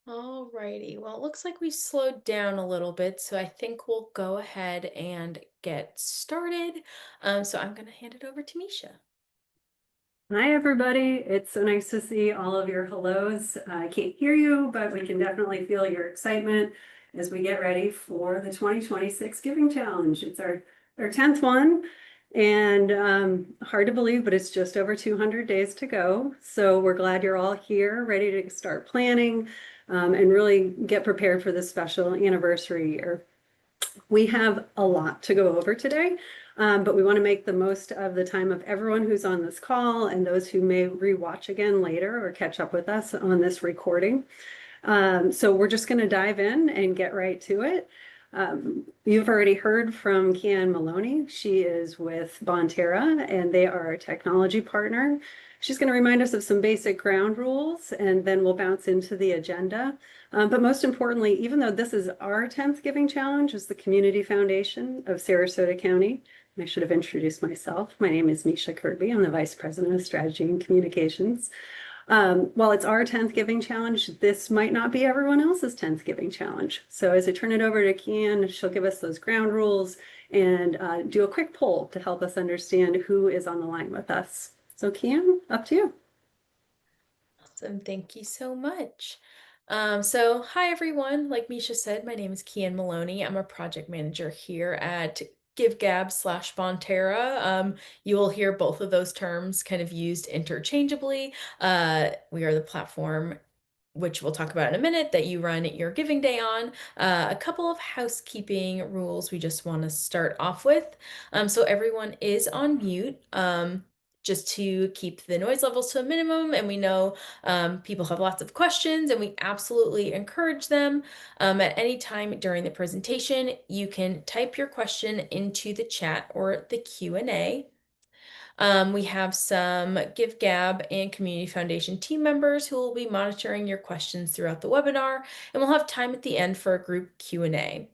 Alrighty, well, it looks like we slowed down a little bit, so I think we'll go ahead and get started. So I'm going to hand it over to Misha. Hi, everybody. It's so nice to see all of your hellos. I can't hear you, but we can definitely feel your excitement as we get ready for the 2026 Giving Challenge. It's our 10th one, and hard to believe, but it's just over 200 days to go. So we're glad you're all here, ready to start planning and really get prepared for this special anniversary year. We have a lot to go over today, but we want to make the most of the time of everyone who's on this call and those who may rewatch again later or catch up with us on this recording. So we're just going to dive in and get right to it. You've already heard from Kian Maloney. She is with Bonterra, and they are a technology partner. She's going to remind us of some basic ground rules, and then we'll bounce into the agenda. But most importantly, even though this is our 10th Giving Challenge, is the Community Foundation of Sarasota County. I should have introduced myself. My name is Misha Kirby. I'm the Vice President of Strategy and Communications. While it's our 10th Giving Challenge, this might not be everyone else's 10th Giving Challenge. So as I turn it over to Kian, she'll give us those ground rules and do a quick poll to help us understand who is on the line with us. So Kian, up to you. Awesome, thank you so much. So hi everyone. Like Misha said, my name is Kian Maloney. I'm a project manager here at GiveGab/Bonterra. You will hear both of those terms kind of used interchangeably. We are the platform which we'll talk about in a minute, that you run your giving day on. A couple of housekeeping rules we just want to start off with. So everyone is on mute. Just to keep the noise levels to a minimum. And we know people have lots of questions, and we absolutely encourage them. At any time during the presentation, you can type your question into the chat or the Q&A. We have some Give Gab and Community Foundation team members who will be monitoring your questions throughout the webinar, and we'll have time at the end for a group Q&A.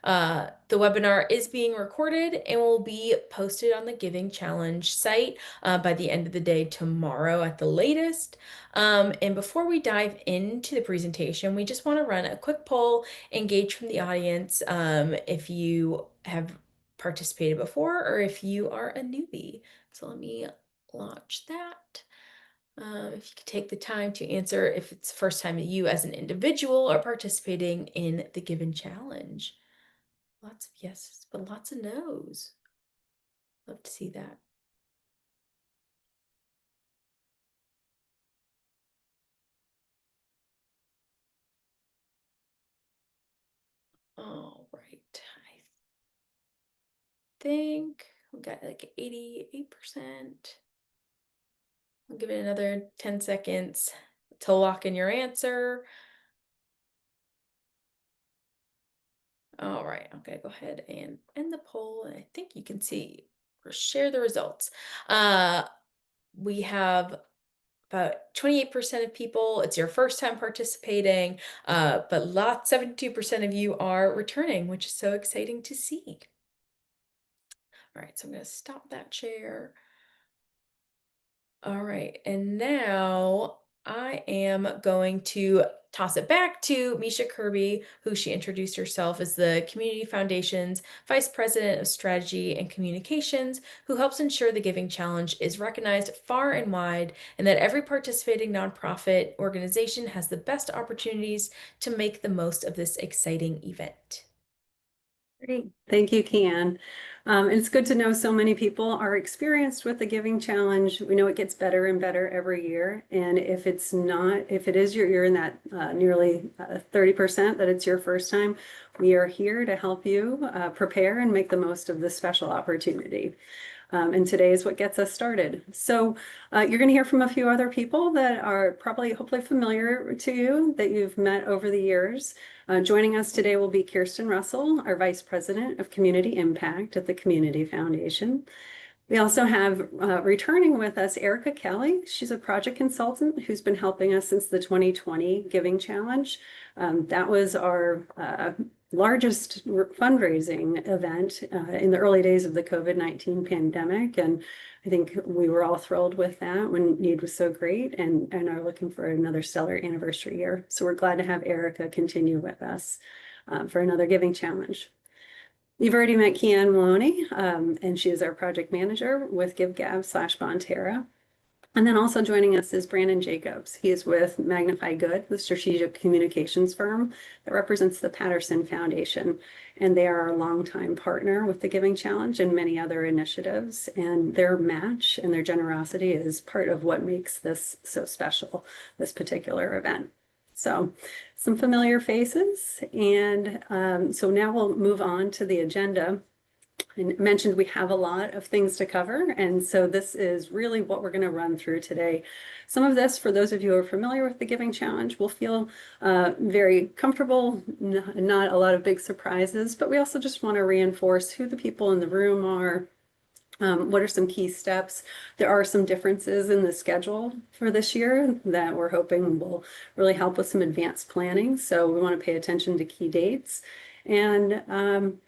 The webinar is being recorded and will be posted on the Giving Challenge site by the end of the day tomorrow at the latest. And before we dive into the presentation, we just want to run a quick poll, engage from the audience if you have participated before or if you are a newbie. So let me launch that. If you could take the time to answer if it's the first time that you as an individual are participating in the given challenge. Lots of yeses, but lots of nos. Love to see that. All right. I think we got like 88%. I'll give it another 10 seconds to lock in your answer. All right, I'm gonna go ahead and end the poll, and I think you can see or share the results. We have about 28% of people, it's your first time participating, but 72% of you are returning, which is so exciting to see. All right, so I'm gonna stop that share. All right, and now I am going to toss it back to Misha Kirby, who she introduced herself as the Community Foundation's Vice President of Strategy and Communications, who helps ensure the Giving Challenge is recognized far and wide and that every participating nonprofit organization has the best opportunities to make the most of this exciting event. Great. Thank you, Kian. It's good to know so many people are experienced with the Giving Challenge. We know it gets better and better every year. And if it's not, if it is you're in that nearly 30% that it's your first time, we are here to help you prepare and make the most of this special opportunity. And today is what gets us started. So you're going to hear from a few other people that are probably, hopefully familiar to you, that you've met over the years. Joining us today will be Kirsten Russell, our Vice President of Community Impact at the Community Foundation. We also have returning with us Erica Kelly. She's a project consultant who's been helping us since the 2020 Giving Challenge. That was our largest fundraising event in the early days of the COVID-19 pandemic. And I think we were all thrilled with that when need was so great, and are looking for another stellar anniversary year. So we're glad to have Erica continue with us for another Giving Challenge. You've already met Kian Maloney, and she is our project manager with GiveGab/Bonterra. And then also joining us is Brandon Jacobs. He is with Magnify Good, the strategic communications firm that represents the Patterson Foundation. And they are our longtime partner with the Giving Challenge and many other initiatives. And their match and their generosity is part of what makes this so special, this particular event. So some familiar faces. And so now we'll move on to the agenda. I mentioned we have a lot of things to cover, and so this is really what we're going to run through today. Some of this, for those of you who are familiar with the Giving Challenge, will feel very comfortable, not a lot of big surprises, but we also just want to reinforce who the people in the room are. What are some key steps? There are some differences in the schedule for this year that we're hoping will really help with some advanced planning. So we want to pay attention to key dates. And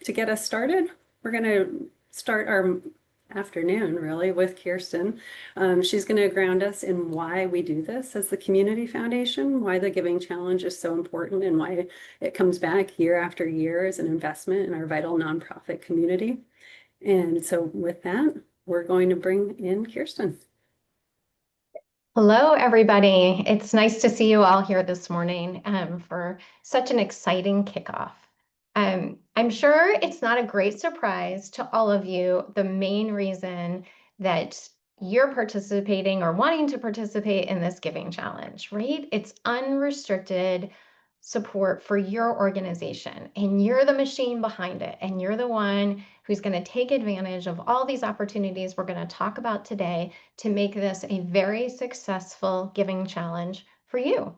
to get us started, we're going to start our afternoon really with Kirsten. She's going to ground us in why we do this as the Community Foundation, why the Giving Challenge is so important, and why it comes back year after year as an investment in our vital nonprofit community. And so with that, we're going to bring in Kirsten. Hello, everybody. It's nice to see you all here this morning for such an exciting kickoff. I'm sure it's not a great surprise to all of you the main reason that you're participating or wanting to participate in this Giving Challenge, right? It's unrestricted support for your organization, and you're the machine behind it, and you're the one who's going to take advantage of all these opportunities we're going to talk about today to make this a very successful Giving Challenge for you.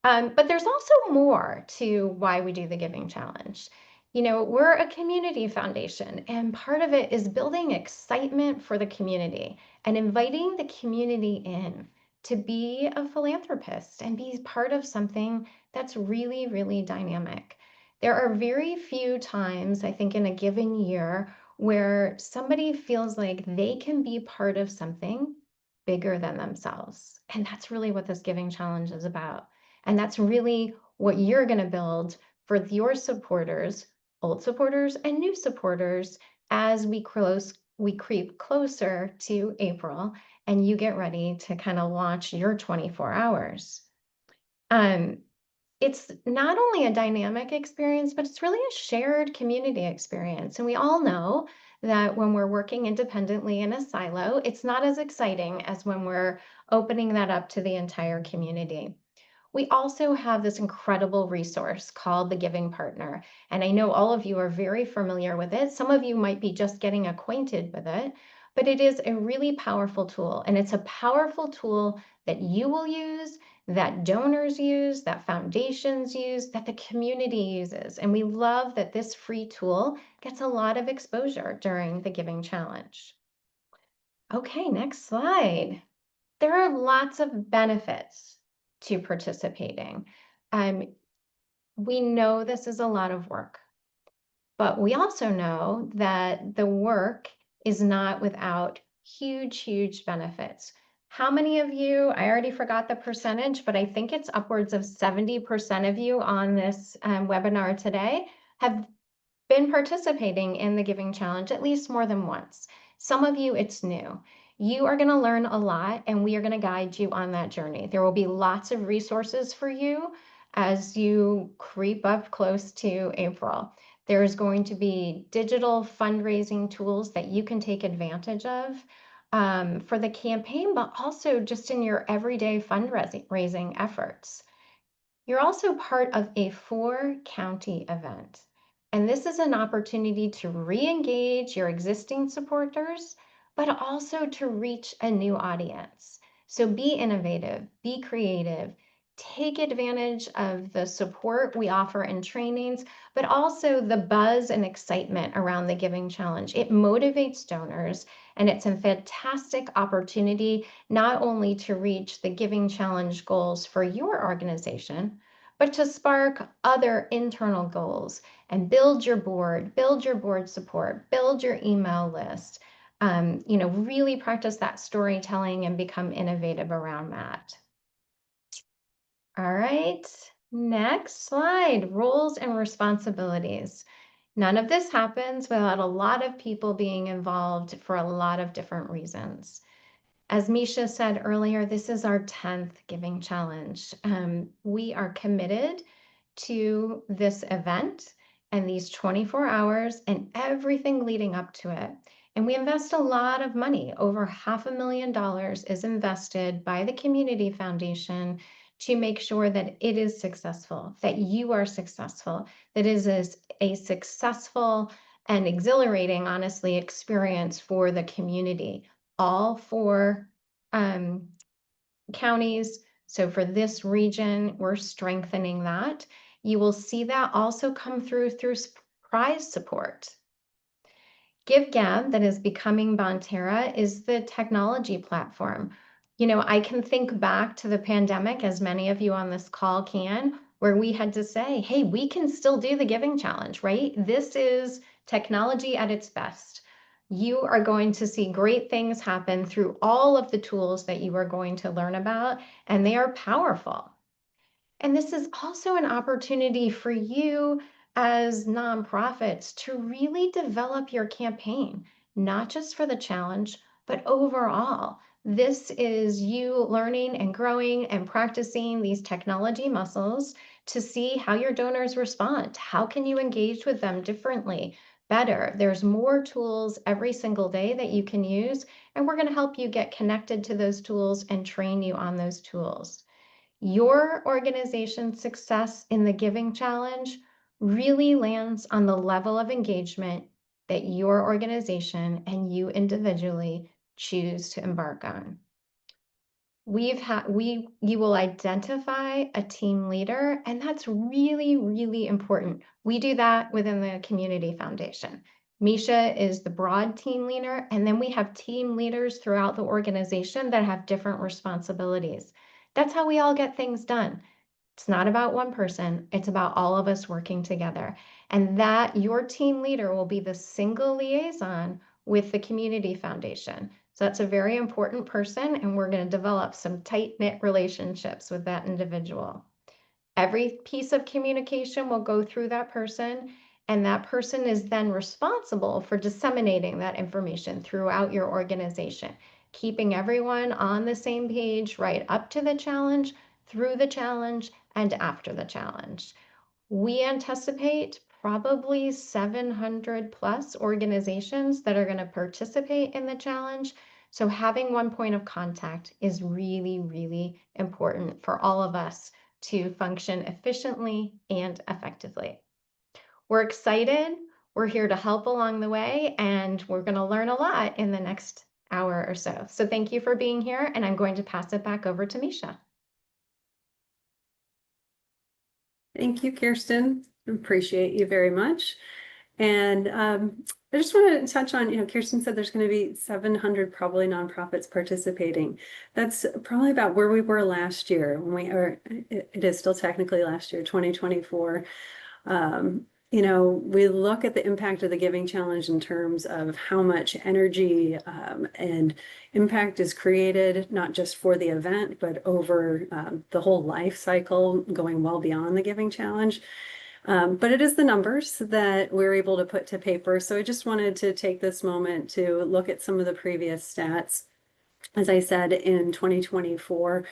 But there's also more to why we do the Giving Challenge. You know, we're a community foundation, and part of it is building excitement for the community and inviting the community in to be a philanthropist and be part of something that's really, really dynamic. There are very few times, I think, in a given year where somebody feels like they can be part of something bigger than themselves. And that's really what this Giving Challenge is about. And that's really what you're going to build for your supporters, old supporters and new supporters, as we creep closer to April and you get ready to kind of launch your 24 hours. It's not only a dynamic experience, but it's really a shared community experience. And we all know that when we're working independently in a silo, it's not as exciting as when we're opening that up to the entire community. We also have this incredible resource called the Giving Partner. And I know all of you are very familiar with it. Some of you might be just getting acquainted with it, but it is a really powerful tool. And it's a powerful tool that you will use, that donors use, that foundations use, that the community uses. And we love that this free tool gets a lot of exposure during the Giving Challenge. Okay, next slide. There are lots of benefits to participating. We know this is a lot of work, but we also know that the work is not without huge, huge benefits. How many of you, I already forgot the percentage, but I think it's upwards of 70% of you on this webinar today have been participating in the Giving Challenge at least more than once. Some of you, it's new. You are going to learn a lot, and we are going to guide you on that journey. There will be lots of resources for you as you creep up close to April. There's going to be digital fundraising tools that you can take advantage of for the campaign, but also just in your everyday fundraising efforts. You're also part of a 4-county event. And this is an opportunity to re-engage your existing supporters, but also to reach a new audience. So be innovative, be creative, take advantage of the support we offer in trainings, but also the buzz and excitement around the Giving Challenge. It motivates donors, and it's a fantastic opportunity not only to reach the Giving Challenge goals for your organization, but to spark other internal goals and build your board support, build your email list, really practice that storytelling and become innovative around that. All right, next slide, roles and responsibilities. None of this happens without a lot of people being involved for a lot of different reasons. As Misha said earlier, this is our 10th Giving Challenge. We are committed to this event and these 24 hours and everything leading up to it. And we invest a lot of money. Over $500,000 is invested by the Community Foundation to make sure that it is successful, that you are successful, that it is a successful and exhilarating, honestly, experience for the community, all for counties. So for this region, we're strengthening that. You will see that also come through prize support. GiveGab, that is becoming Bonterra, is the technology platform. I can think back to the pandemic, as many of you on this call can, where we had to say, hey, we can still do the Giving Challenge, right? This is technology at its best. You are going to see great things happen through all of the tools that you are going to learn about, and they are powerful. And this is also an opportunity for you as nonprofits to really develop your campaign, not just for the challenge, but overall. This is you learning and growing and practicing these technology muscles to see how your donors respond. How can you engage with them differently, better? There's more tools every single day that you can use, and we're going to help you get connected to those tools and train you on those tools. Your organization's success in the Giving Challenge really lands on the level of engagement that your organization and you individually choose to embark on. You will identify a team leader, and that's really, really important. We do that within the Community Foundation. Misha is the broad team leader, and then we have team leaders throughout the organization that have different responsibilities. That's how we all get things done. It's not about one person, it's about all of us working together. And that your team leader will be the single liaison with the Community Foundation. So that's a very important person, and we're going to develop some tight-knit relationships with that individual. Every piece of communication will go through that person, and that person is then responsible for disseminating that information throughout your organization, keeping everyone on the same page right up to the challenge, through the challenge, and after the challenge. We anticipate probably 700 plus organizations that are going to participate in the challenge. So having one point of contact is really, really important for all of us to function efficiently and effectively. We're excited. We're here to help along the way, and we're going to learn a lot in the next hour or so. So thank you for being here, and I'm going to pass it back over to Misha. Thank you, Kirsten. Appreciate you very much. And I just want to touch on, Kirsten said there's going to be 700 probably nonprofits participating. That's probably about where we were last year when it is still technically last year, 2024. We look at the impact of the Giving Challenge in terms of how much energy and impact is created, not just for the event, but over the whole life cycle, going well beyond the Giving Challenge. But it is the numbers that we're able to put to paper. So I just wanted to take this moment to look at some of the previous stats. As I said, in 2024,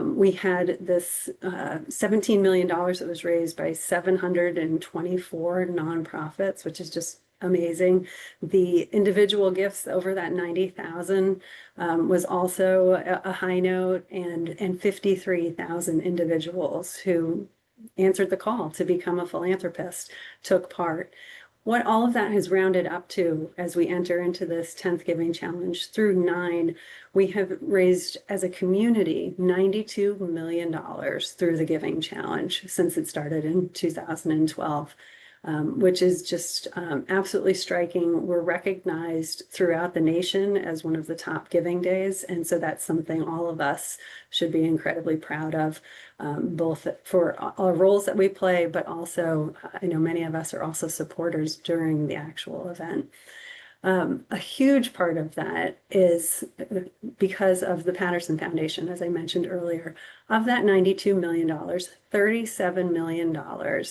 we had this $17 million that was raised by 724 nonprofits, which is just amazing. The individual gifts over that 90,000 was also a high note, and 53,000 individuals who answered the call to become a philanthropist took part. What all of that has rounded up to as we enter into this 10th Giving Challenge through 9, we have raised as a community $92 million through the Giving Challenge since it started in 2012. which is just absolutely striking. We're recognized throughout the nation as one of the top giving days, and so that's something all of us should be incredibly proud of, both for our roles that we play, but also I know many of us are also supporters during the actual event. A huge part of that is because of the Patterson Foundation, as I mentioned earlier. Of that $92 million, $37 million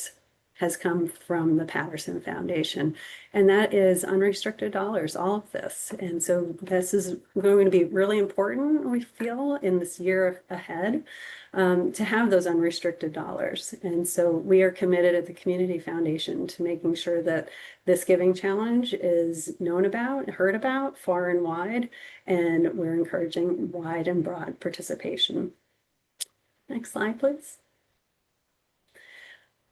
has come from the Patterson Foundation. And that is unrestricted dollars, all of this. And so this is going to be really important, we feel, in this year ahead, to have those unrestricted dollars. And so we are committed at the Community Foundation to making sure that this giving challenge is known about, heard about far and wide, and we're encouraging wide and broad participation. Next slide, please.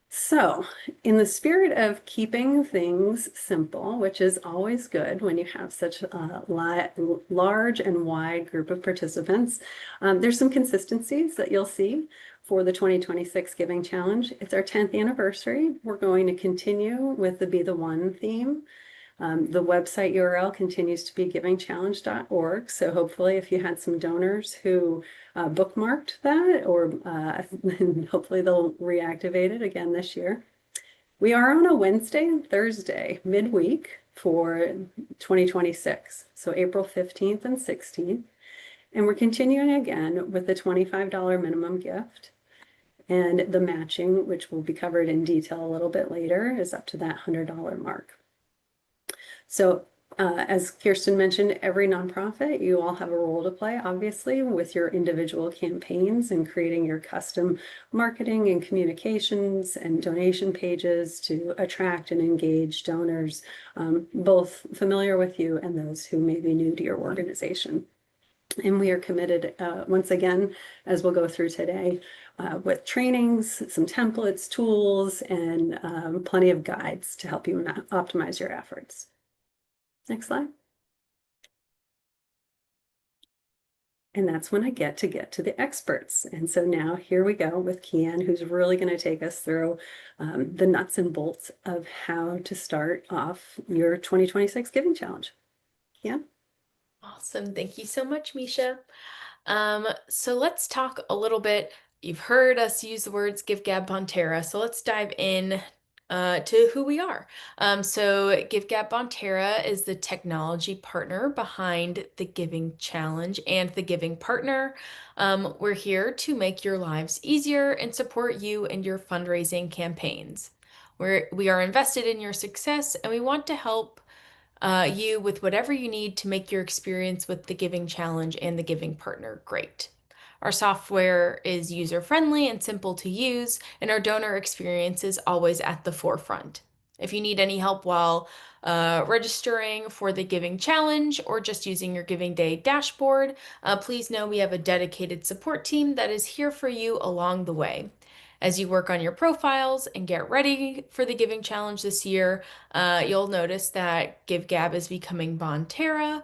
So, in the spirit of keeping things simple, which is always good when you have such a large and wide group of participants, there's some consistencies that you'll see for the 2026 Giving Challenge. It's our 10th anniversary. We're going to continue with the Be the One theme. The website URL continues to be givingchallenge.org. So hopefully if you had some donors who bookmarked that, or hopefully they'll reactivate it again this year. We are on a Wednesday and Thursday midweek for 2026. So April 15th and 16th. And we're continuing again with the $25 minimum gift. And the matching, which will be covered in detail a little bit later, is up to that $100 mark. So as Kirsten mentioned, every nonprofit, you all have a role to play, obviously, with your individual campaigns and creating your custom marketing and communications and donation pages to attract and engage donors, both familiar with you and those who may be new to your organization. And we are committed, once again, as we'll go through today, with trainings, some templates, tools, and plenty of guides to help you optimize your efforts. Next slide. And that's when I get to the experts. And so now here we go with Kian, who's really going to take us through the nuts and bolts of how to start off your 2026 Giving Challenge. Kian? Awesome. Thank you so much, Misha. So let's talk a little bit. You've heard us use the words Give Gab Bonterra, so let's dive in to who we are. So Give Gab Bonterra is the technology partner behind the Giving Challenge and the Giving Partner. We're here to make your lives easier and support you and your fundraising campaigns. We are invested in your success, and we want to help you with whatever you need to make your experience with the Giving Challenge and the Giving Partner great. Our software is user-friendly and simple to use, and our donor experience is always at the forefront. If you need any help while registering for the Giving Challenge or just using your Giving Day dashboard, please know we have a dedicated support team that is here for you along the way. As you work on your profiles and get ready for the Giving Challenge this year, you'll notice that GiveGab is becoming Bonterra.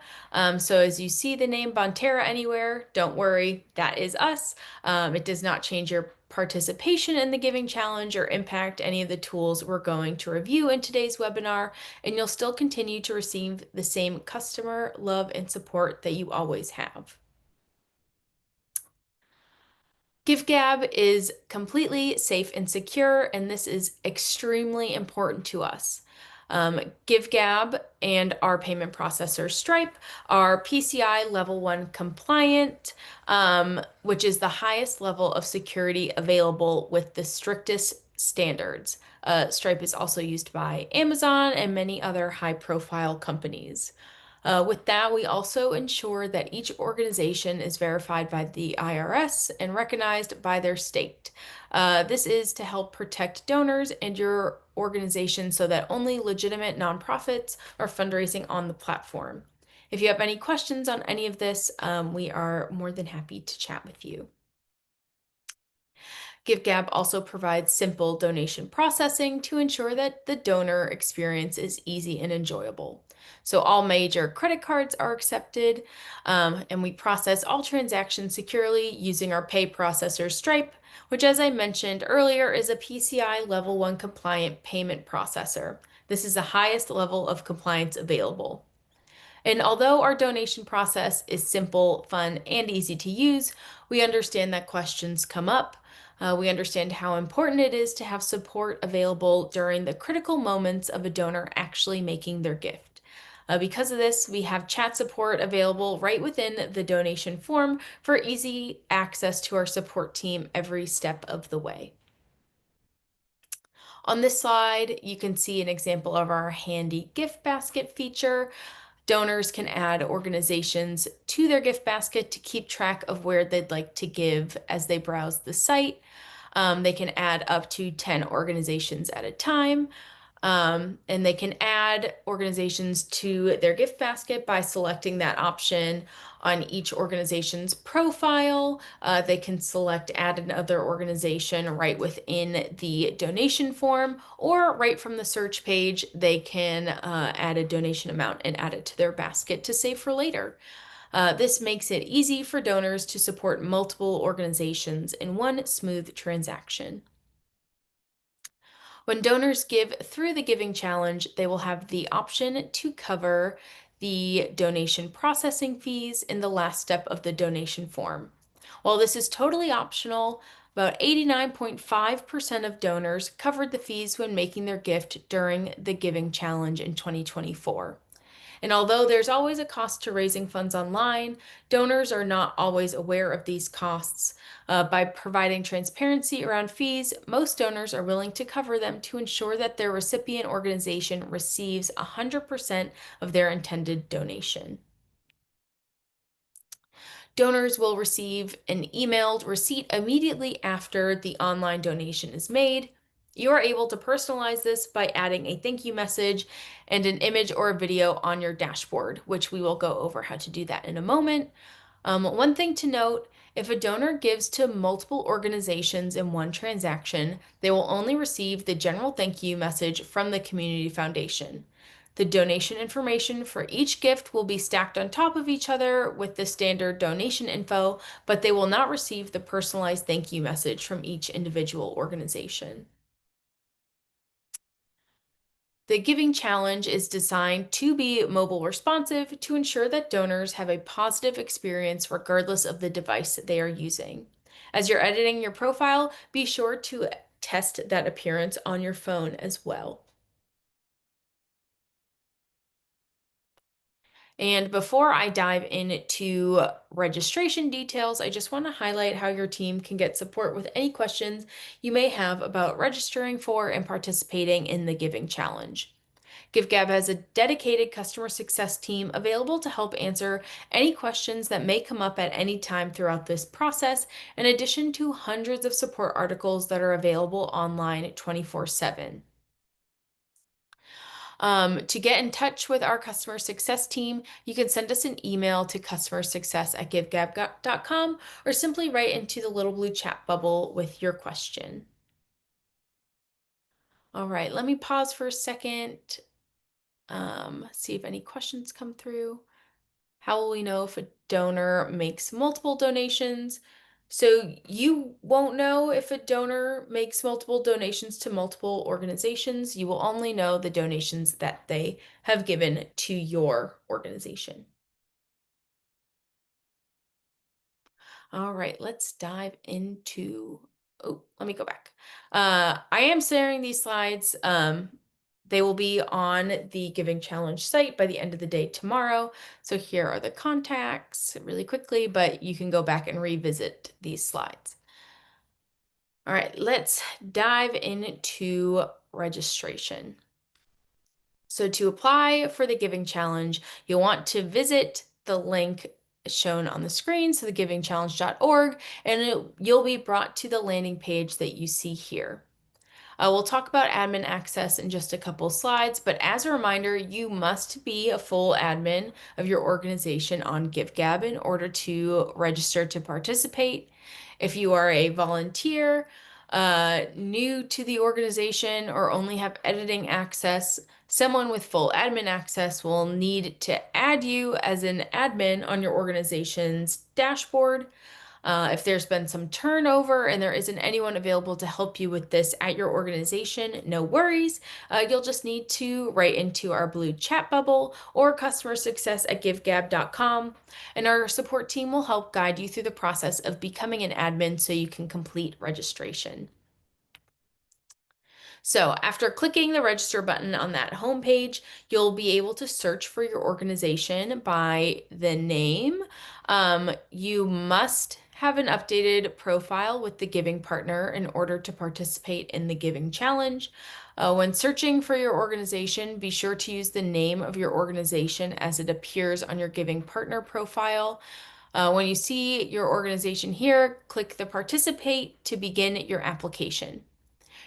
So as you see the name Bonterra anywhere, don't worry, that is us. It does not change your participation in the Giving Challenge or impact any of the tools we're going to review in today's webinar, and you'll still continue to receive the same customer love and support that you always have. GiveGab is completely safe and secure, and this is extremely important to us. GiveGab and our payment processor Stripe are PCI Level 1 compliant, which is the highest level of security available with the strictest standards. Stripe is also used by Amazon and many other high-profile companies. With that, we also ensure that each organization is verified by the IRS and recognized by their state. This is to help protect donors and your organization so that only legitimate nonprofits are fundraising on the platform. If you have any questions on any of this, we are more than happy to chat with you. GiveGab also provides simple donation processing to ensure that the donor experience is easy and enjoyable. So all major credit cards are accepted, and we process all transactions securely using our pay processor Stripe, which, as I mentioned earlier, is a PCI Level 1 compliant payment processor. This is the highest level of compliance available. And although our donation process is simple, fun, and easy to use, we understand that questions come up. We understand how important it is to have support available during the critical moments of a donor actually making their gift. Because of this, we have chat support available right within the donation form for easy access to our support team every step of the way. On this slide, you can see an example of our handy gift basket feature. Donors can add organizations to their gift basket to keep track of where they'd like to give as they browse the site. They can add up to 10 organizations at a time. And they can add organizations to their gift basket by selecting that option on each organization's profile. They can select add another organization right within the donation form, or right from the search page, they can add a donation amount and add it to their basket to save for later. This makes it easy for donors to support multiple organizations in one smooth transaction. When donors give through the Giving Challenge, they will have the option to cover the donation processing fees in the last step of the donation form. While this is totally optional, about 89.5% of donors covered the fees when making their gift during the Giving Challenge in 2024. And although there's always a cost to raising funds online, donors are not always aware of these costs. By providing transparency around fees, most donors are willing to cover them to ensure that their recipient organization receives 100% of their intended donation. Donors will receive an emailed receipt immediately after the online donation is made. You are able to personalize this by adding a thank you message and an image or a video on your dashboard, which we will go over how to do that in a moment. One thing to note, if a donor gives to multiple organizations in one transaction, they will only receive the general thank you message from the community foundation. The donation information for each gift will be stacked on top of each other with the standard donation info, but they will not receive the personalized thank you message from each individual organization. The Giving Challenge is designed to be mobile responsive to ensure that donors have a positive experience regardless of the device that they are using. As you're editing your profile, be sure to test that appearance on your phone as well. And before I dive into registration details, I just want to highlight how your team can get support with any questions you may have about registering for and participating in the Giving Challenge. GiveGab has a dedicated customer success team available to help answer any questions that may come up at any time throughout this process, in addition to hundreds of support articles that are available online 24/7. To get in touch with our customer success team, you can send us an email to customersuccess@givegab.com or simply write into the little blue chat bubble with your question. All right, let me pause for a second, see if any questions come through. How will we know if a donor makes multiple donations? So you won't know if a donor makes multiple donations to multiple organizations. You will only know the donations that they have given to your organization. All right, let's dive into, oh, let me go back. I am sharing these slides. They will be on the Giving Challenge site by the end of the day tomorrow. So here are the contacts really quickly, but you can go back and revisit these slides. All right, let's dive into registration. So to apply for the Giving Challenge, you'll want to visit the link shown on the screen, so thegivingchallenge.org, and you'll be brought to the landing page that you see here. We'll talk about admin access in just a couple slides, but as a reminder, you must be a full admin of your organization on GiveGab in order to register to participate. If you are a volunteer, new to the organization or only have editing access, someone with full admin access will need to add you as an admin on your organization's dashboard. If there's been some turnover and there isn't anyone available to help you with this at your organization, no worries. You'll just need to write into our blue chat bubble or customer success at givegab.com, and our support team will help guide you through the process of becoming an admin so you can complete registration. So after clicking the register button on that homepage, you'll be able to search for your organization by the name. You must have an updated profile with the giving partner in order to participate in the giving challenge. When searching for your organization, be sure to use the name of your organization as it appears on your giving partner profile. When you see your organization here, click the participate to begin your application.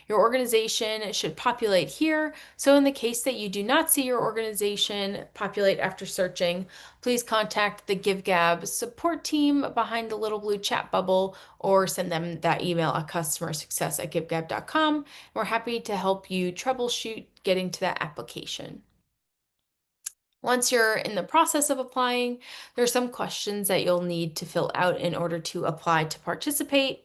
Your organization should populate here. So in the case that you do not see your organization populate after searching, please contact the GiveGab support team behind the little blue chat bubble or send them that email at customersuccess@givegab.com. We're happy to help you troubleshoot getting to that application. Once you're in the process of applying, there's some questions that you'll need to fill out in order to apply to participate.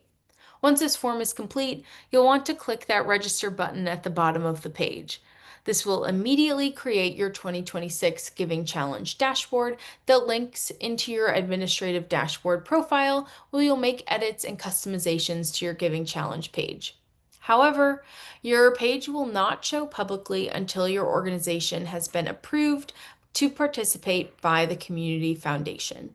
Once this form is complete, you'll want to click that register button at the bottom of the page. This will immediately create your 2026 Giving Challenge dashboard that links into your administrative dashboard profile where you'll make edits and customizations to your Giving Challenge page. However, your page will not show publicly until your organization has been approved to participate by the Community Foundation.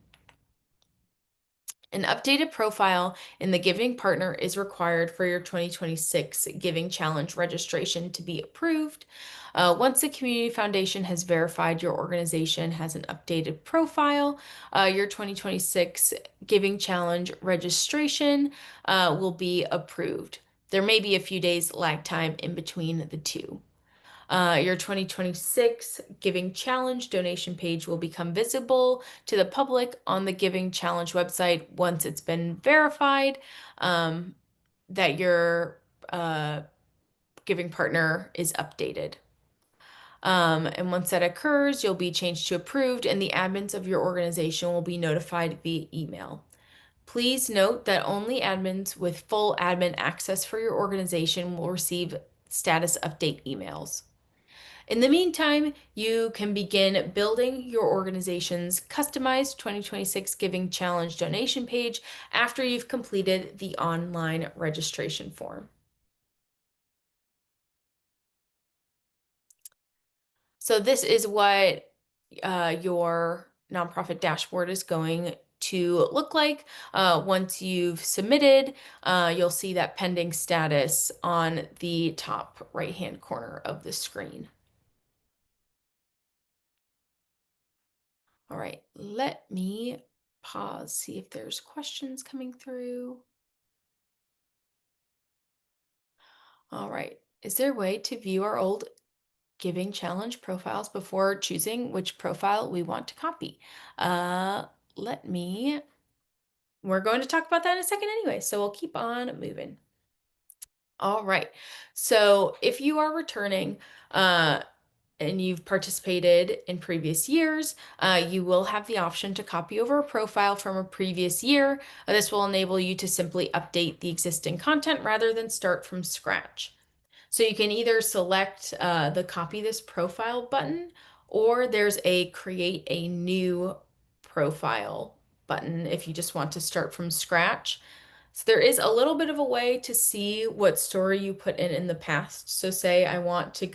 An updated profile in the Giving Partner is required for your 2026 Giving Challenge registration to be approved. Once the Community Foundation has verified your organization has an updated profile, your 2026 Giving Challenge registration will be approved. There may be a few days lag time in between the two. Your 2026 Giving Challenge donation page will become visible to the public on the Giving Challenge website once it's been verified that your giving partner is updated. And once that occurs, you'll be changed to approved, and the admins of your organization will be notified via email. Please note that only admins with full admin access for your organization will receive status update emails. In the meantime, you can begin building your organization's customized 2026 Giving Challenge donation page after you've completed the online registration form. So this is what your nonprofit dashboard is going to look like. Once you've submitted, you'll see that pending status on the top right-hand corner of the screen. All right, let me pause, see if there's questions coming through. All right, is there a way to view our old Giving Challenge profiles before choosing which profile we want to copy? Let me, we're going to talk about that in a second anyway, so we'll keep on moving. All right, so if you are returning, and you've participated in previous years, you will have the option to copy over a profile from a previous year. This will enable you to simply update the existing content rather than start from scratch. So you can either select the copy this profile button, or there's a create a new profile button if you just want to start from scratch. So there is a little bit of a way to see what story you put in the past. So say I want to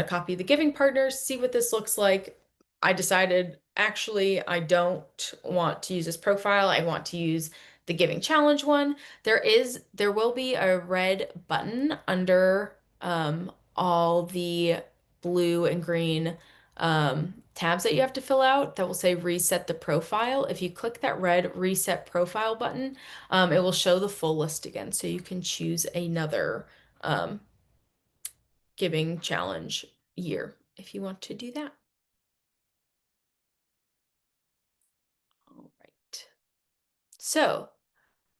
copy the giving partners, see what this looks like. I decided actually I don't want to use this profile. I want to use the giving challenge one. There will be a red button under all the blue and green tabs that you have to fill out that will say reset the profile. If you click that red reset profile button, it will show the full list again. So you can choose another giving challenge year if you want to do that. All right. So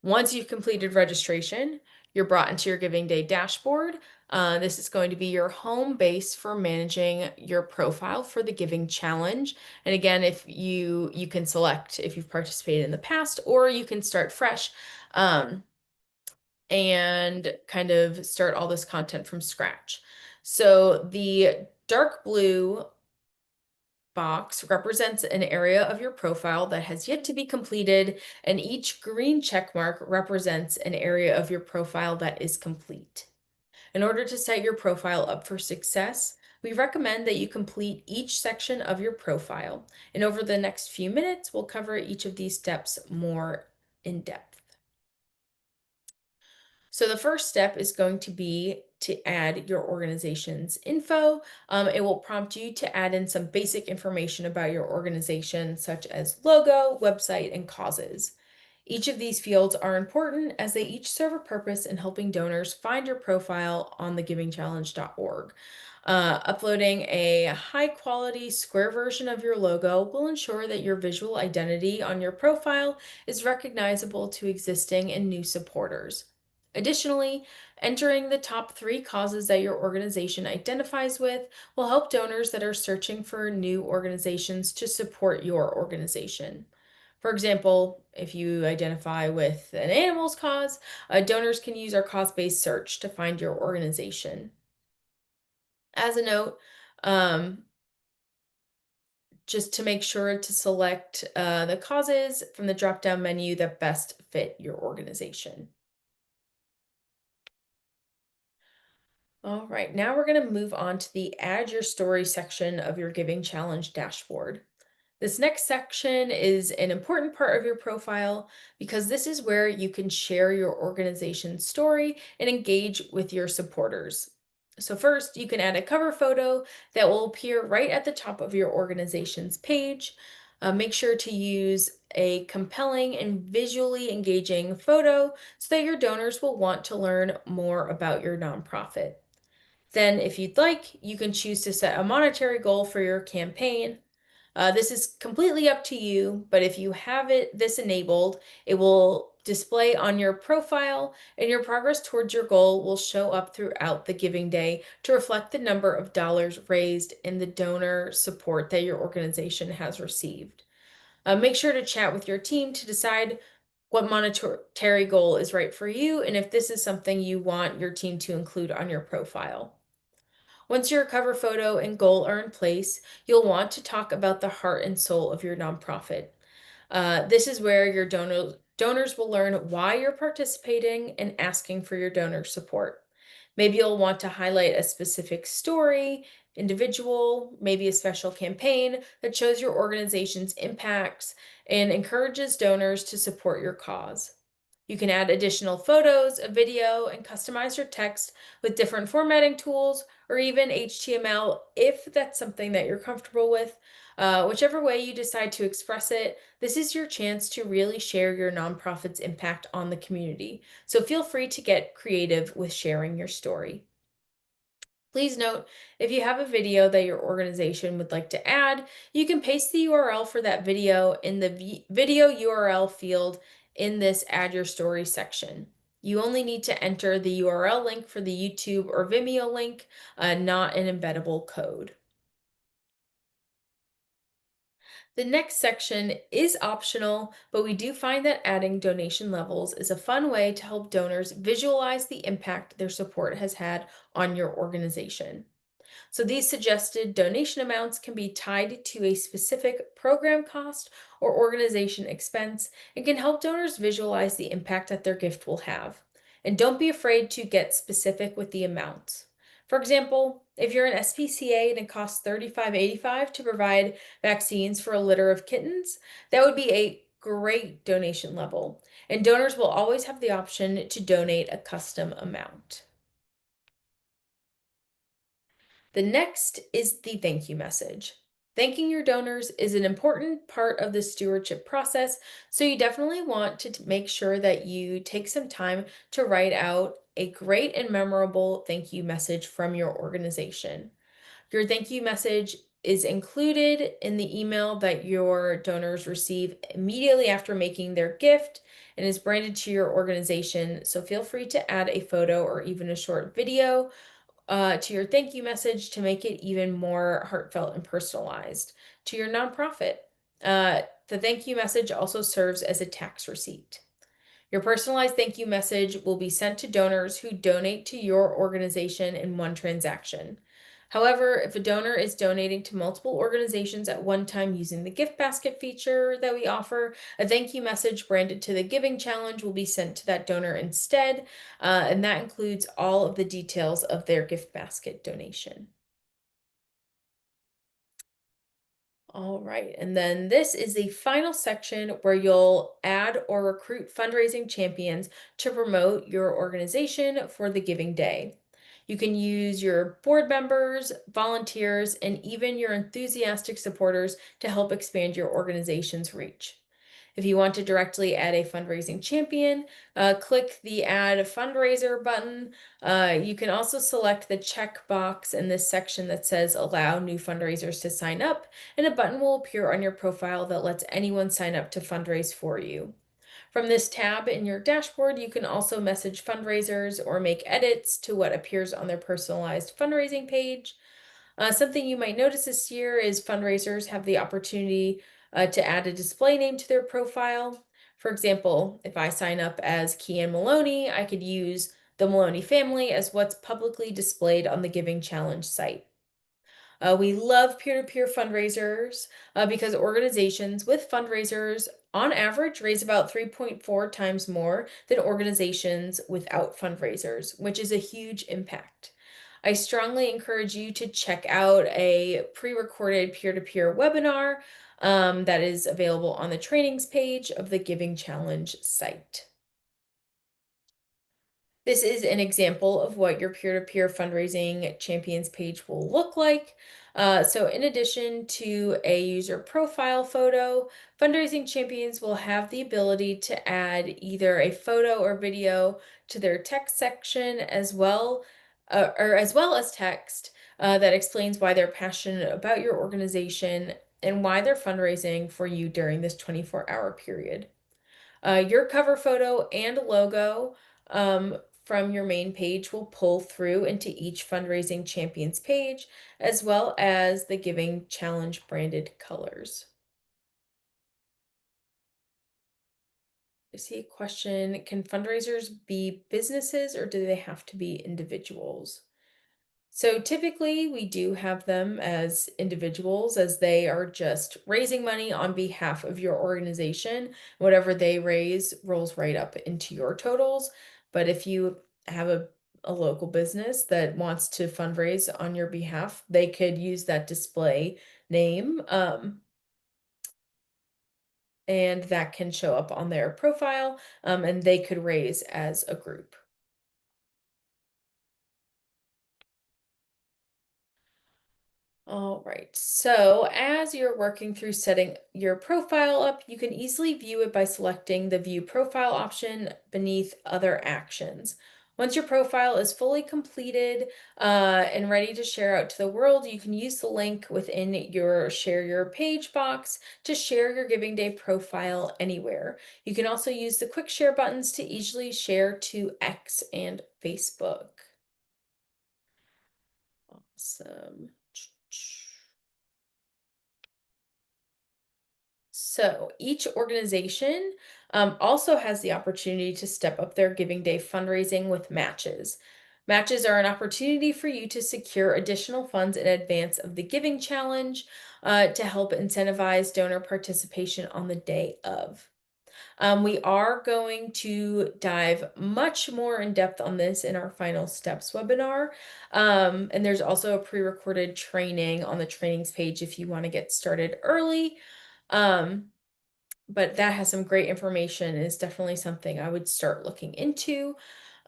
once you've completed registration, You're brought into your Giving Day dashboard. This is going to be your home base for managing your profile for the Giving Challenge. And again, if you can select if you've participated in the past, or you can start fresh and kind of start all this content from scratch. So the dark blue box represents an area of your profile that has yet to be completed, and each green check mark represents an area of your profile that is complete. In order to set your profile up for success, we recommend that you complete each section of your profile. And over the next few minutes, we'll cover each of these steps more in depth. So the first step is going to be to add your organization's info. It will prompt you to add in some basic information about your organization, such as logo, website, and causes. Each of these fields are important as they each serve a purpose in helping donors find your profile on thegivingchallenge.org. Uploading a high quality square version of your logo will ensure that your visual identity on your profile is recognizable to existing and new supporters. Additionally, entering the top 3 causes that your organization identifies with will help donors that are searching for new organizations to support your organization. For example, if you identify with an animals cause, donors can use our cause-based search to find your organization. As a note, just to make sure to select the causes from the drop-down menu that best fit your organization. All right, now we're going to move on to the Add Your Story section of your Giving Challenge dashboard. This next section is an important part of your profile because this is where you can share your organization's story and engage with your supporters. So first, you can add a cover photo that will appear right at the top of your organization's page. Make sure to use a compelling and visually engaging photo so that your donors will want to learn more about your nonprofit. Then, if you'd like, you can choose to set a monetary goal for your campaign. This is completely up to you, but if you have this enabled, it will display on your profile, and your progress towards your goal will show up throughout the giving day to reflect the number of dollars raised and the donor support that your organization has received. Make sure to chat with your team to decide what monetary goal is right for you and if this is something you want your team to include on your profile. Once your cover photo and goal are in place, you'll want to talk about the heart and soul of your nonprofit. This is where your donors will learn why you're participating and asking for your donor support. Maybe you'll want to highlight a specific story, individual, maybe a special campaign that shows your organization's impacts and encourages donors to support your cause. You can add additional photos, a video, and customize your text with different formatting tools or even HTML if that's something that you're comfortable with. Whichever way you decide to express it, this is your chance to really share your nonprofit's impact on the community. So feel free to get creative with sharing your story. Please note, if you have a video that your organization would like to add, you can paste the URL for that video in the video URL field in this Add Your Story section. You only need to enter the URL link for the YouTube or Vimeo link, not an embeddable code. The next section is optional, but we do find that adding donation levels is a fun way to help donors visualize the impact their support has had on your organization. So these suggested donation amounts can be tied to a specific program cost or organization expense and can help donors visualize the impact that their gift will have. And don't be afraid to get specific with the amounts. For example, if you're an SPCA and it costs $35.85 to provide vaccines for a litter of kittens, that would be a great donation level. And donors will always have the option to donate a custom amount. The next is the thank you message. Thanking your donors is an important part of the stewardship process, so you definitely want to make sure that you take some time to write out a great and memorable thank you message from your organization. Your thank you message is included in the email that your donors receive immediately after making their gift and is branded to your organization. So feel free to add a photo or even a short video to your thank you message to make it even more heartfelt and personalized to your nonprofit. The thank you message also serves as a tax receipt. Your personalized thank you message will be sent to donors who donate to your organization in one transaction. However, if a donor is donating to multiple organizations at one time using the gift basket feature that we offer, a thank you message branded to the Giving Challenge will be sent to that donor instead, and that includes all of the details of their gift basket donation. All right, and then this is the final section where you'll add or recruit fundraising champions to promote your organization for the Giving Day. You can use your board members, volunteers, and even your enthusiastic supporters to help expand your organization's reach. If you want to directly add a fundraising champion, click the Add a Fundraiser button. You can also select the checkbox in this section that says Allow new fundraisers to sign up, and a button will appear on your profile that lets anyone sign up to fundraise for you. From this tab in your dashboard, you can also message fundraisers or make edits to what appears on their personalized fundraising page. Something you might notice this year is fundraisers have the opportunity to add a display name to their profile. For example, if I sign up as Kian Maloney, I could use the Maloney family as what's publicly displayed on the Giving Challenge site. We love peer-to-peer fundraisers because organizations with fundraisers on average raise about 3.4 times more than organizations without fundraisers, which is a huge impact. I strongly encourage you to check out a pre-recorded peer-to-peer webinar that is available on the trainings page of the Giving Challenge site. This is an example of what your peer-to-peer fundraising champions page will look like. So in addition to a user profile photo, fundraising champions will have the ability to add either a photo or video to their text section as well as text that explains why they're passionate about your organization and why they're fundraising for you during this 24-hour period. Your cover photo and logo from your main page will pull through into each fundraising champions page, as well as the Giving Challenge branded colors. I see a question, can fundraisers be businesses or do they have to be individuals? So typically we do have them as individuals as they are just raising money on behalf of your organization. Whatever they raise rolls right up into your totals. But if you have a local business that wants to fundraise on your behalf, they could use that display name and that can show up on their profile and they could raise as a group. All right, so as you're working through setting your profile up, you can easily view it by selecting the View Profile option beneath Other Actions. Once your profile is fully completed and ready to share out to the world, you can use the link within your Share Your Page box to share your Giving Day profile anywhere. You can also use the quick share buttons to easily share to X and Facebook. Awesome. So each organization also has the opportunity to step up their Giving Day fundraising with matches. Matches are an opportunity for you to secure additional funds in advance of the Giving Challenge to help incentivize donor participation on the day of. We are going to dive much more in depth on this in our final steps webinar. And there's also a pre-recorded training on the trainings page if you want to get started early. But that has some great information and is definitely something I would start looking into.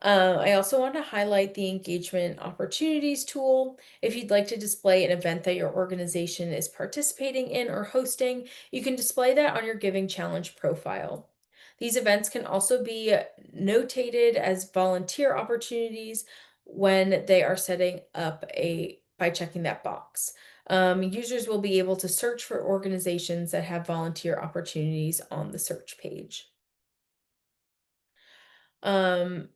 I also want to highlight the engagement opportunities tool. If you'd like to display an event that your organization is participating in or hosting, you can display that on your Giving Challenge profile. These events can also be notated as volunteer opportunities when they are setting up by checking that box. Users will be able to search for organizations that have volunteer opportunities on the search page. Um,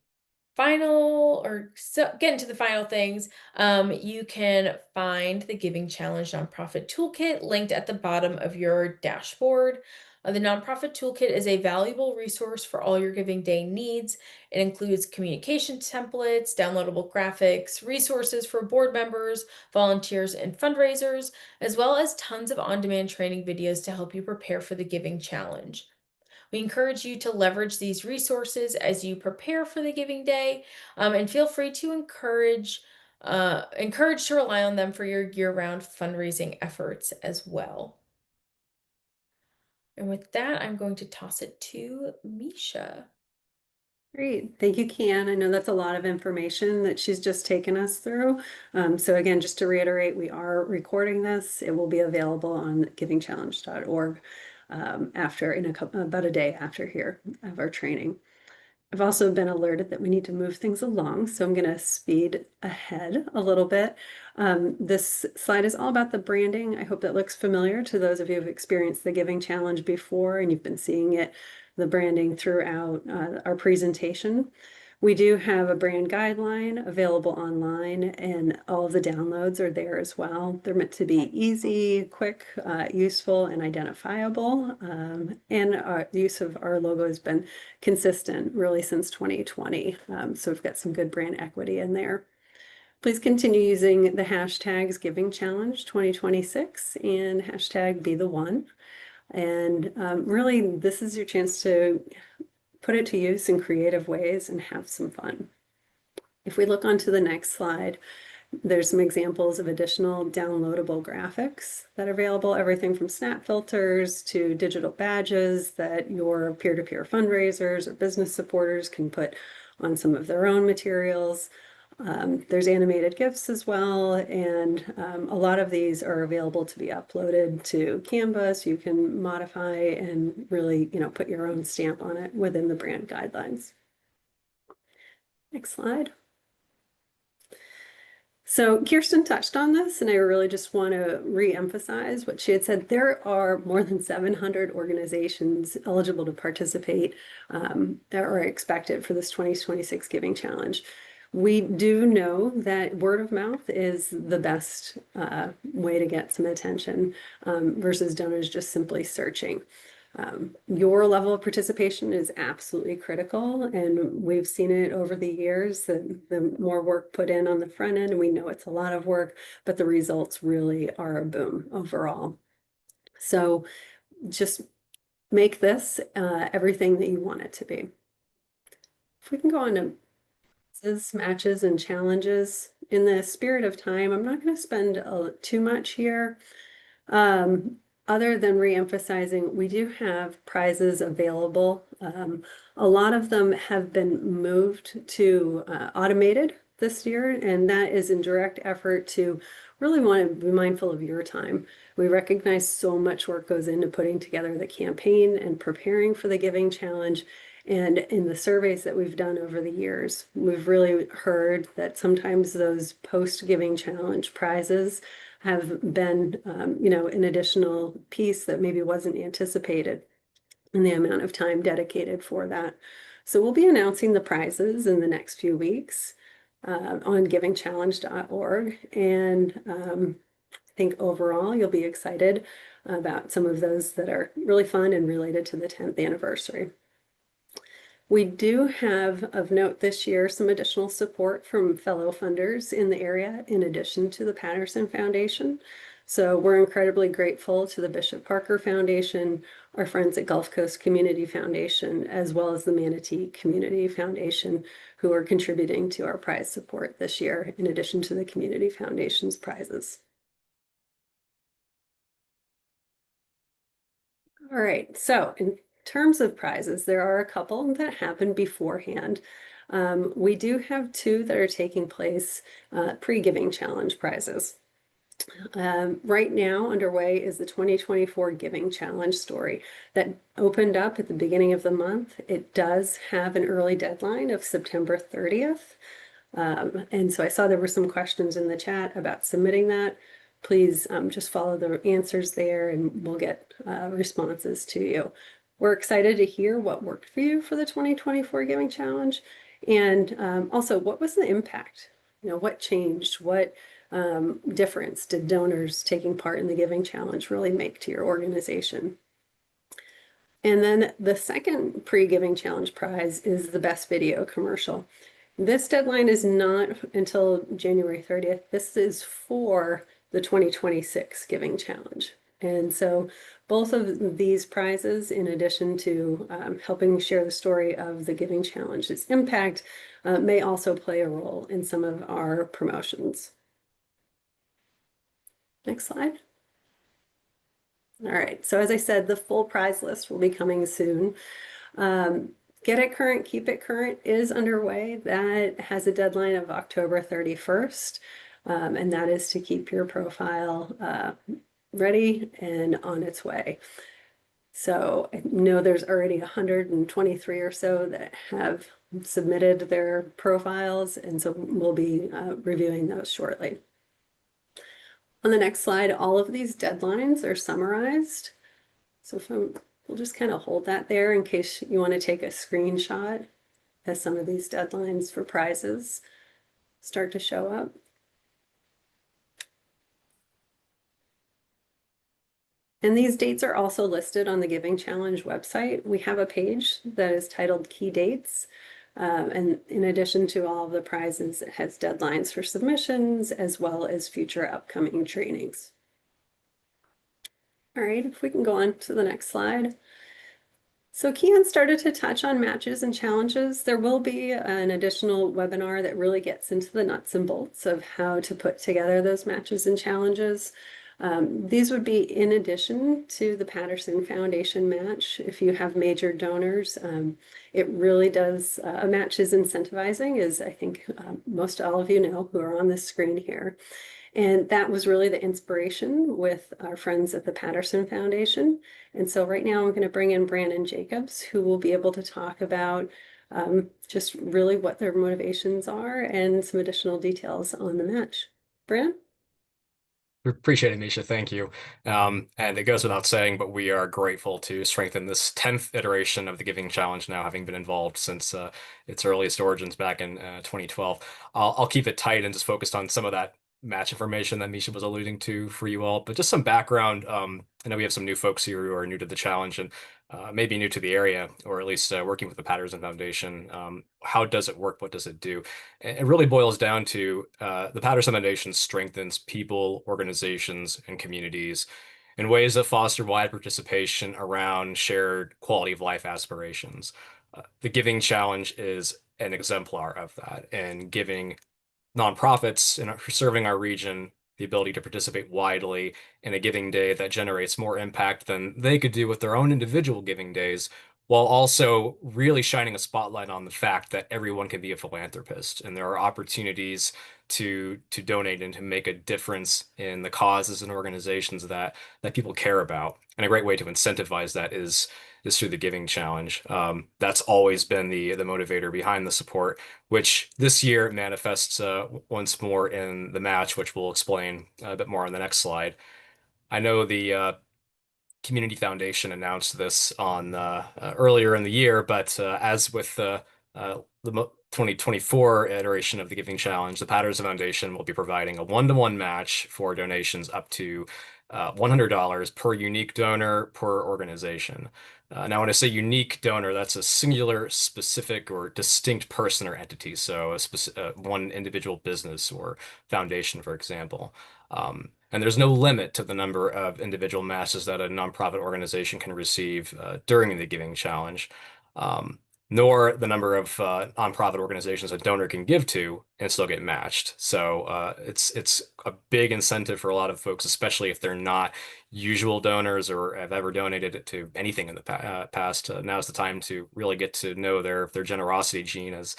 Getting to the final things, you can find the Giving Challenge Nonprofit Toolkit linked at the bottom of your dashboard. The Nonprofit Toolkit is a valuable resource for all your Giving Day needs. It includes communication templates, downloadable graphics, resources for board members, volunteers, and fundraisers, as well as tons of on-demand training videos to help you prepare for the Giving Challenge. We encourage you to leverage these resources as you prepare for the Giving Day, and feel free to encourage to rely on them for your year-round fundraising efforts as well. And with that, I'm going to toss it to Misha. Great. Thank you, Kian. I know that's a lot of information that she's just taken us through. So again, just to reiterate, we are recording this. It will be available on givingchallenge.org after about a day after here of our training. I've also been alerted that we need to move things along, so I'm going to speed ahead a little bit. This slide is all about the branding. I hope that looks familiar to those of you who've experienced the Giving Challenge before and you've been seeing it, the branding throughout our presentation. We do have a brand guideline available online, and all of the downloads are there as well. They're meant to be easy, quick, useful, and identifiable. And the use of our logo has been consistent really since 2020. So we've got some good brand equity in there. Please continue using the hashtags Giving Challenge 2026 and hashtag Be the One. And really, this is your chance to put it to use in creative ways and have some fun. If we look onto the next slide, there's some examples of additional downloadable graphics that are available, everything from snap filters to digital badges that your peer-to-peer fundraisers or business supporters can put on some of their own materials. There's animated GIFs as well, and a lot of these are available to be uploaded to Canva, so you can modify and really, put your own stamp on it within the brand guidelines. Next slide. So Kirsten touched on this, and I really just want to re-emphasize what she had said. There are more than 700 organizations eligible to participate that are expected for this 2026 Giving Challenge. We do know that word of mouth is the best way to get some attention versus donors just simply searching. Your level of participation is absolutely critical, and we've seen it over the years that the more work put in on the front end, and we know it's a lot of work, but the results really are a boom overall. So just make this everything that you want it to be. If we can go on to matches and challenges. In the spirit of time, I'm not going to spend too much here. Other than re-emphasizing, we do have prizes available. A lot of them have been moved to automated this year, and that is in direct effort to really want to be mindful of your time. We recognize so much work goes into putting together the campaign and preparing for the Giving Challenge. And in the surveys that we've done over the years, we've really heard that sometimes those post-Giving Challenge prizes have been, an additional piece that maybe wasn't anticipated in the amount of time dedicated for that. So we'll be announcing the prizes in the next few weeks on givingchallenge.org. And I think overall you'll be excited about some of those that are really fun and related to the 10th anniversary. We do have, of note this year, some additional support from fellow funders in the area, in addition to the Patterson Foundation. So we're incredibly grateful to the Bishop Parker Foundation, our friends at Gulf Coast Community Foundation, as well as the Manatee Community Foundation, who are contributing to our prize support this year, in addition to the Community Foundation's prizes. All right, so in terms of prizes, there are a couple that happen beforehand. We do have two that are taking place pre-Giving Challenge prizes. Right now underway is the 2024 Giving Challenge story that opened up at the beginning of the month. It does have an early deadline of September 30th. And so I saw there were some questions in the chat about submitting that. please just follow the answers there and we'll get responses to you. We're excited to hear what worked for you for the 2024 Giving Challenge. And also, what was the impact? What changed? What difference did donors taking part in the Giving Challenge really make to your organization? And then the second pre-Giving Challenge prize is the best video commercial. This deadline is not until January 30th. This is for the 2026 Giving Challenge. And so both of these prizes, in addition to helping share the story of the Giving Challenge's impact, may also play a role in some of our promotions. Next slide. All right, so as I said, the full prize list will be coming soon. Get It Current, Keep It Current is underway. That has a deadline of October 31st, and that is to keep your profile ready and on its way. So I know there's already 123 or so that have submitted their profiles, and so we'll be reviewing those shortly. On the next slide, all of these deadlines are summarized. So we'll just kind of hold that there in case you want to take a screenshot as some of these deadlines for prizes start to show up. And these dates are also listed on the Giving Challenge website. We have a page that is titled Key Dates. And in addition to all of the prizes, it has deadlines for submissions as well as future upcoming trainings. All right, if we can go on to the next slide. So Kian started to touch on matches and challenges. There will be an additional webinar that really gets into the nuts and bolts of how to put together those matches and challenges. These would be in addition to the Patterson Foundation match. If you have major donors, it really does, a match is incentivizing, as I think most all of you know who are on this screen here. And that was really the inspiration with our friends at the Patterson Foundation. And so right now I'm going to bring in Brandon Jacobs, who will be able to talk about just really what their motivations are and some additional details on the match. Brandon? Appreciate it, Misha. Thank you. And it goes without saying, but we are grateful to strengthen this 10th iteration of the Giving Challenge now, having been involved since its earliest origins back in 2012. I'll keep it tight and just focused on some of that match information that Misha was alluding to for you all, but just some background. I know we have some new folks here who are new to the challenge and maybe new to the area, or at least working with the Patterson Foundation. How does it work? What does it do? It really boils down to the Patterson Foundation strengthens people, organizations, and communities in ways that foster wide participation around shared quality of life aspirations. The Giving Challenge is an exemplar of that, and giving nonprofits and serving our region the ability to participate widely in a giving day that generates more impact than they could do with their own individual giving days, while also really shining a spotlight on the fact that everyone can be a philanthropist and there are opportunities to donate and to make a difference in the causes and organizations that people care about. And a great way to incentivize that is through the Giving Challenge. That's always been the motivator behind the support, which this year manifests once more in the match, which we'll explain a bit more on the next slide. I know the Community Foundation announced this on earlier in the year, but as with the 2024 iteration of the Giving Challenge, the Patterson Foundation will be providing a one-to-one match for donations up to $100 per unique donor per organization. Now, when I say unique donor, that's a singular, specific, or distinct person or entity. So, one individual business or foundation, for example. And there's no limit to the number of individual matches that a nonprofit organization can receive during the Giving Challenge, nor the number of nonprofit organizations a donor can give to and still get matched. So it's a big incentive for a lot of folks, especially if they're not usual donors or have ever donated to anything in the past. Now's the time to really get to know their generosity gene, as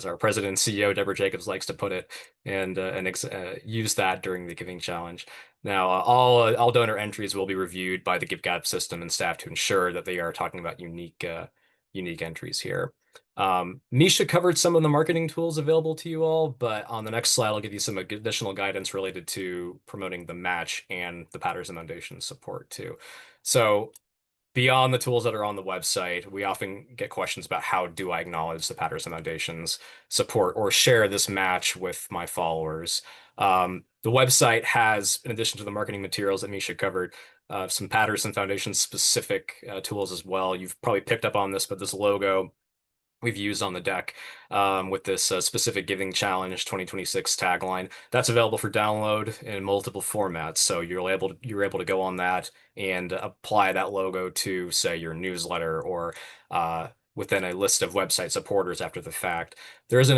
our president and CEO, Deborah Jacobs, likes to put it, and use that during the Giving Challenge. Now, all donor entries will be reviewed by the GiveGab system and staff to ensure that they are talking about unique entries here. Misha covered some of the marketing tools available to you all, but on the next slide, I'll give you some additional guidance related to promoting the match and the Patterson Foundation support too. So beyond the tools that are on the website, we often get questions about how do I acknowledge the Patterson Foundation's support or share this match with my followers. The website has, in addition to the marketing materials that Misha covered, some Patterson Foundation specific tools as well. You've probably picked up on this, but this logo we've used on the deck with this specific Giving Challenge 2026 tagline. That's available for download in multiple formats. So you're able to go on that and apply that logo to, say, your newsletter or within a list of website supporters after the fact. There is an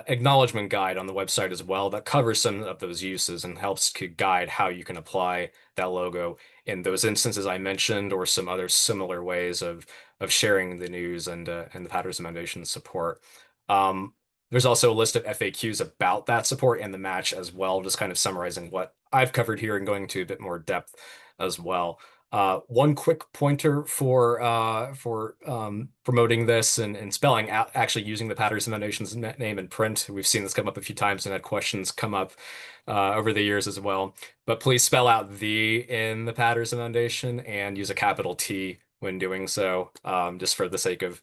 acknowledgement guide on the website as well that covers some of those uses and helps to guide how you can apply that logo in those instances I mentioned or some other similar ways of sharing the news and the Patterson Foundation support. There's also a list of FAQs about that support and the match as well, just kind of summarizing what I've covered here and going to a bit more depth as well. One quick pointer for promoting this and spelling out actually using the Patterson Foundation's name in print. We've seen this come up a few times and had questions come up over the years as well. But please spell out the in the Patterson Foundation and use a capital T when doing so, just for the sake of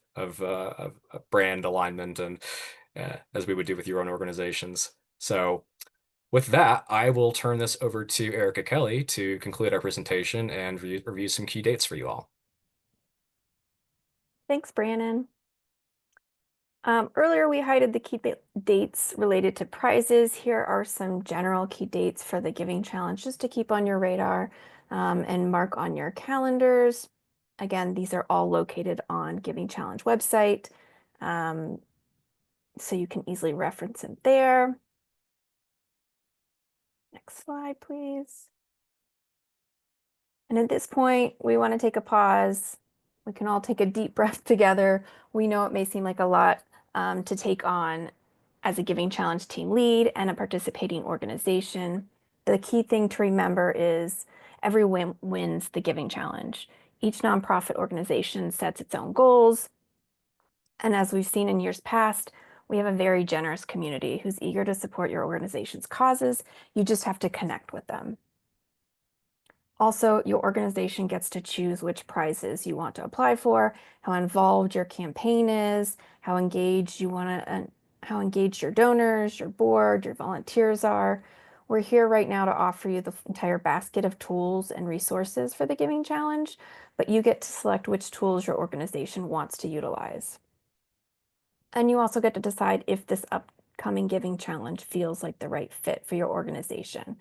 brand alignment and as we would do with your own organizations. So with that, I will turn this over to Erica Kelly to conclude our presentation and review some key dates for you all. Thanks, Brandon. Earlier, we highlighted the key dates related to prizes. Here are some general key dates for the Giving Challenge, just to keep on your radar and mark on your calendars. Again, these are all located on Giving Challenge website, so you can easily reference it there. Next slide, please. And at this point, we want to take a pause. We can all take a deep breath together. We know it may seem like a lot to take on as a Giving Challenge team lead and a participating organization. The key thing to remember is everyone wins the Giving Challenge. Each nonprofit organization sets its own goals. And as we've seen in years past, we have a very generous community who's eager to support your organization's causes. You just have to connect with them. Also, your organization gets to choose which prizes you want to apply for, how involved your campaign is, how engaged your donors, your board, your volunteers are. We're here right now to offer you the entire basket of tools and resources for the Giving Challenge, but you get to select which tools your organization wants to utilize. And you also get to decide if this upcoming Giving Challenge feels like the right fit for your organization.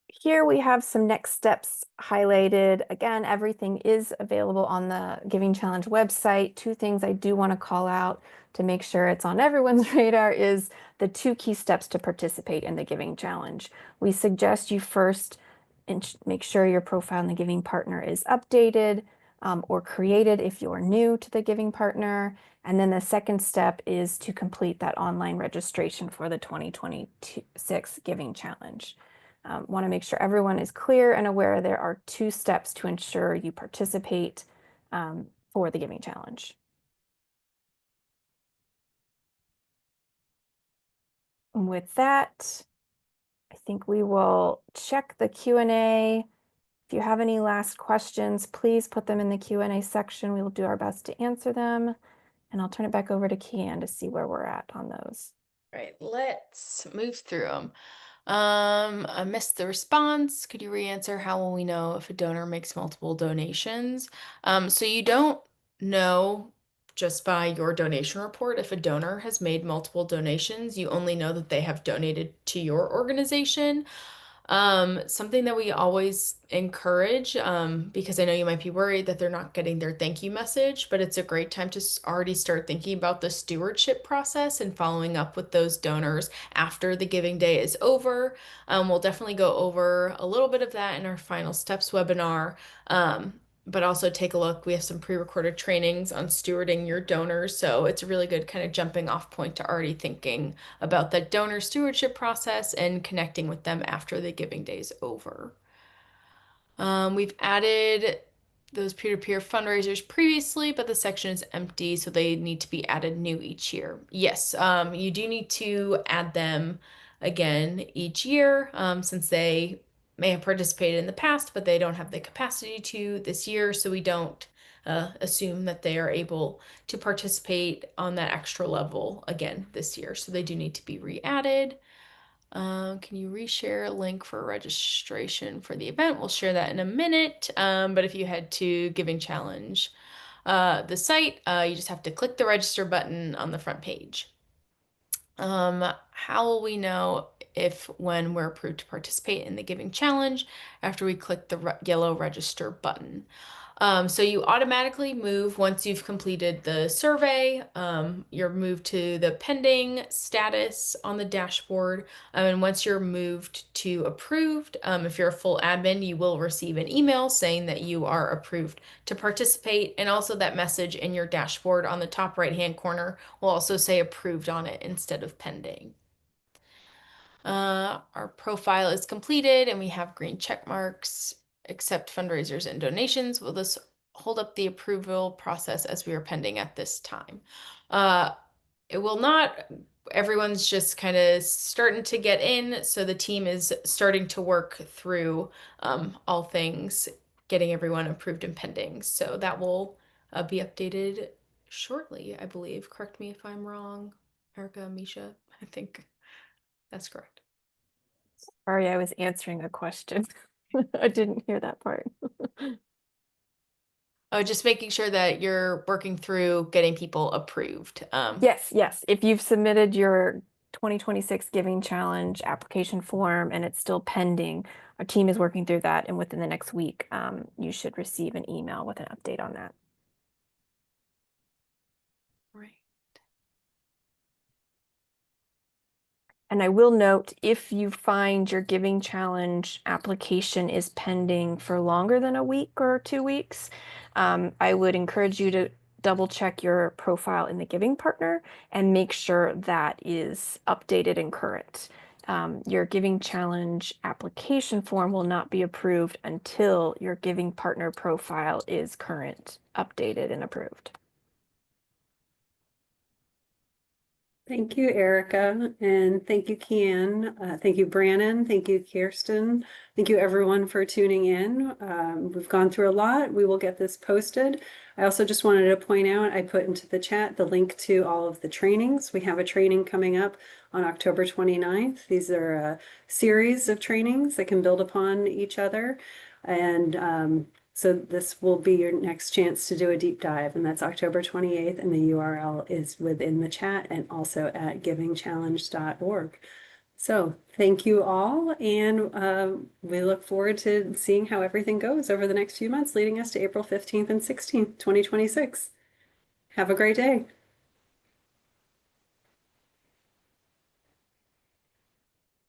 Here we have some next steps highlighted. Again, everything is available on the Giving Challenge website. Two things I do want to call out to make sure it's on everyone's radar is the 2 key steps to participate in the Giving Challenge. We suggest you first make sure your profile in the Giving Partner is updated or created if you're new to the Giving Partner. And then the second step is to complete that online registration for the 2026 Giving Challenge. Want to make sure everyone is clear and aware there are 2 steps to ensure you participate for the Giving Challenge. And with that, I think we will check the Q&A. If you have any last questions, please put them in the Q&A section. We will do our best to answer them. And I'll turn it back over to Kian to see where we're at on those. All right, let's move through them. I missed the response. Could you re-answer how will we know if a donor makes multiple donations? So you don't know just by your donation report if a donor has made multiple donations. You only know that they have donated to your organization. Something that we always encourage, because I know you might be worried that they're not getting their thank you message, but it's a great time to already start thinking about the stewardship process and following up with those donors after the giving day is over. We'll definitely go over a little bit of that in our final steps webinar. But also take a look. We have some pre-recorded trainings on stewarding your donors. So it's a really good kind of jumping off point to already thinking about the donor stewardship process and connecting with them after the giving day is over. We've added those peer-to-peer fundraisers previously, but the section is empty, so they need to be added new each year. Yes, you do need to add them again each year, since they may have participated in the past, but they don't have the capacity to this year, so we don't assume that they are able to participate on that extra level again this year. So they do need to be re-added. Can you reshare a link for registration for the event? We'll share that in a minute. But if you head to Giving Challenge, the site, you just have to click the register button on the front page. How will we know if when we're approved to participate in the Giving Challenge after we click the yellow register button? So you automatically move once you've completed the survey. You're moved to the pending status on the dashboard. And once you're moved to approved, if you're a full admin, you will receive an email saying that you are approved to participate. And also that message in your dashboard on the top right-hand corner will also say approved on it instead of pending. Our profile is completed and we have green check marks. Accept fundraisers and donations. Will this hold up the approval process as we are pending at this time? It will not. Everyone's just kind of starting to get in, so the team is starting to work through all things, getting everyone approved and pending. So that will be updated shortly, I believe. Correct me if I'm wrong, Erica, Misha. I think that's correct. Sorry, I was answering a question. I didn't hear that part. Oh, just making sure that you're working through getting people approved. Yes, yes. If you've submitted your 2026 Giving Challenge application form and it's still pending, our team is working through that, and within the next week, you should receive an email with an update on that. Right. And I will note, if you find your Giving Challenge application is pending for longer than a week or 2 weeks, I would encourage you to double check your profile in the Giving Partner and make sure that is updated and current. Your Giving Challenge application form will not be approved until your Giving Partner profile is current, updated, and approved. Thank you, Erica, and thank you, Kian. Thank you, Brannon. Thank you, Kirsten. Thank you, everyone, for tuning in. We've gone through a lot. We will get this posted. I also just wanted to point out, I put into the chat the link to all of the trainings. We have a training coming up on October 29th. These are a series of trainings that can build upon each other. And so this will be your next chance to do a deep dive, and that's October 28th, and the URL is within the chat and also at givingchallenge.org. So thank you all, and we look forward to seeing how everything goes over the next few months leading us to April 15th and 16th, 2026. Have a great day.